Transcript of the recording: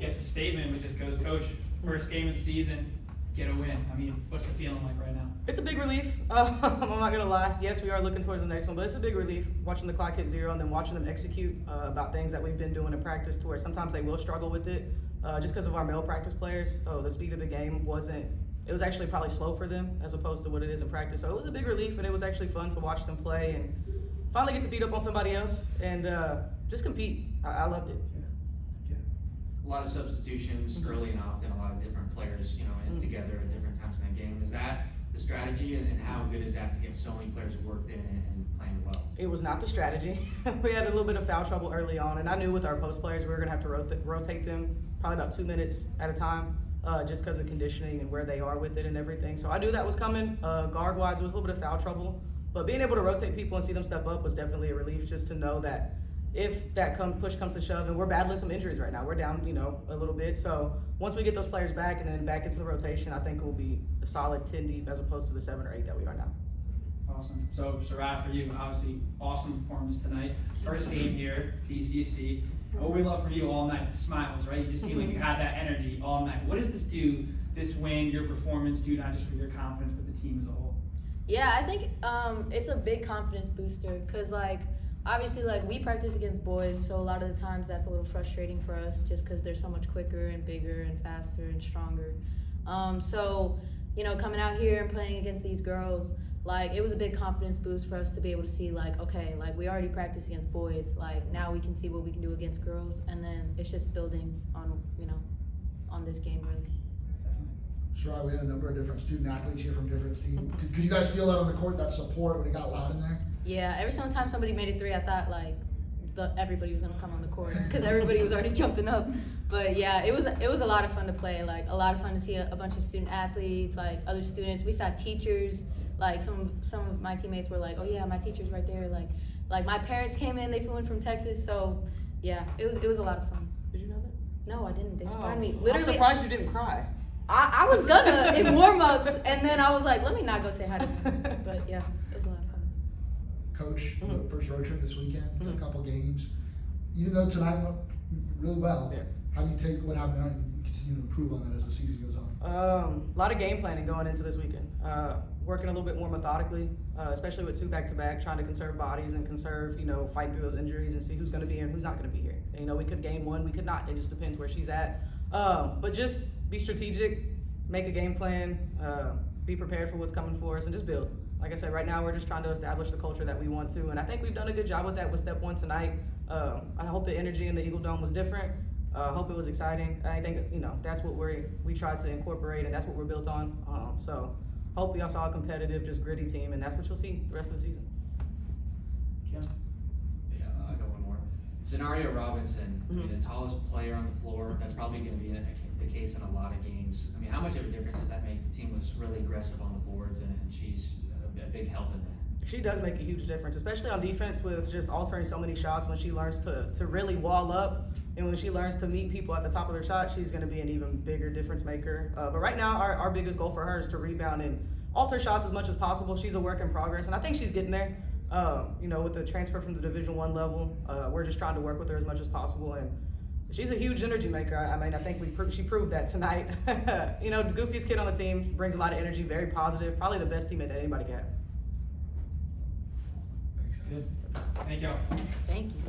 guess the statement which just goes, Coach, first game of the season, get a win. I mean, what's the feeling like right now? It's a big relief. I'm not gonna lie. Yes, we are looking towards the next one, but it's a big relief watching the clock hit 0 and then watching them execute about things that we've been doing in practice, to where sometimes they will struggle with it just because of our male practice players. The speed of the game wasn't. It was actually probably slow for them as opposed to what it is in practice. So it was a big relief, and it was actually fun to watch them play and finally get to beat up on somebody else and just compete. I loved it. A lot of substitutions early and often, a lot of different players, in together at different times in the game. Is that the strategy, and how good is that to get so many players worked in and playing well? It was not the strategy. We had a little bit of foul trouble early on, and I knew with our post players we were going to have to rotate them probably about 2 minutes at a time just because of conditioning and where they are with it and everything. So I knew that was coming. Guard-wise, it was a little bit of foul trouble, but being able to rotate people and see them step up was definitely a relief, just to know that if that push comes to shove, and we're battling some injuries right now. We're down, a little bit. So once we get those players back and then back into the rotation, I think we'll be a solid 10 deep as opposed to the 7 or 8 that we are now. Awesome. So, Sarai, for you, obviously, awesome performance tonight. First game here, TCUC. What we love from you all night, the smiles, right? You just seem like you had that energy all night. What does this do, this win, your performance, do not just for your confidence, but the team as a whole? Yeah, I think it's a big confidence booster because, obviously, we practice against boys, so a lot of the times that's a little frustrating for us just because they're so much quicker and bigger and faster and stronger. So, coming out here and playing against these girls, it was a big confidence boost for us to be able to see, okay, we already practice against boys, now we can see what we can do against girls, and then it's just building on, on this game, really. Sarai, we had a number of different student athletes here from different teams. Could you guys feel that on the court, that support when it got loud in there? Yeah, every single time somebody made a 3, I thought everybody was gonna come on the court because everybody was already jumping up. But yeah, it was a lot of fun to play. A lot of fun to see a bunch of student athletes, other students. We saw teachers. Some of my teammates were like, "Oh yeah, my teacher's right there." Like my parents came in. They flew in from Texas. So yeah, it was a lot of fun. Did you know that? No, I didn't. They surprised me. I'm Literally, surprised you didn't cry. I was gonna in warm-ups, and then I was like, "Let me not go say hi to them." But yeah, it was a lot of fun. Coach, first road trip this weekend, a couple games. Even though tonight went really well, how do you take what happened tonight and continue to improve on that as the season goes on? A lot of game planning going into this weekend. Working a little bit more methodically, especially with 2 back-to-back, trying to conserve bodies and conserve, fight through those injuries and see who's going to be here and who's not going to be here. And, we could game 1, we could not. It just depends where she's at. But just be strategic, make a game plan, be prepared for what's coming for us, and just build. Like I said, right now we're just trying to establish the culture that we want to, and I think we've done a good job with that with step 1 tonight. I hope the energy in the Eagle Dome was different. I hope it was exciting. I think that's what we tried to incorporate, and that's what we're built on. So hope y'all saw a competitive, just gritty team, and that's what you'll see the rest of the season. Yeah, I got one more. Zenario Robinson, the tallest player on the floor. That's probably going to be the case in a lot of games. How much of a difference does that make? The team was really aggressive on the boards, and she's a big help in that. She does make a huge difference, especially on defense with just altering so many shots. When she learns to really wall up, and when she learns to meet people at the top of their shot, she's going to be an even bigger difference maker. But right now, our biggest goal for her is to rebound and alter shots as much as possible. She's a work in progress, and I think she's getting there. With the transfer from the Division I level, we're just trying to work with her as much as possible, and she's a huge energy maker. I think she proved that tonight. The goofiest kid on the team, brings a lot of energy, very positive, probably the best teammate that anybody can have. Good. Thank y'all. Thank you.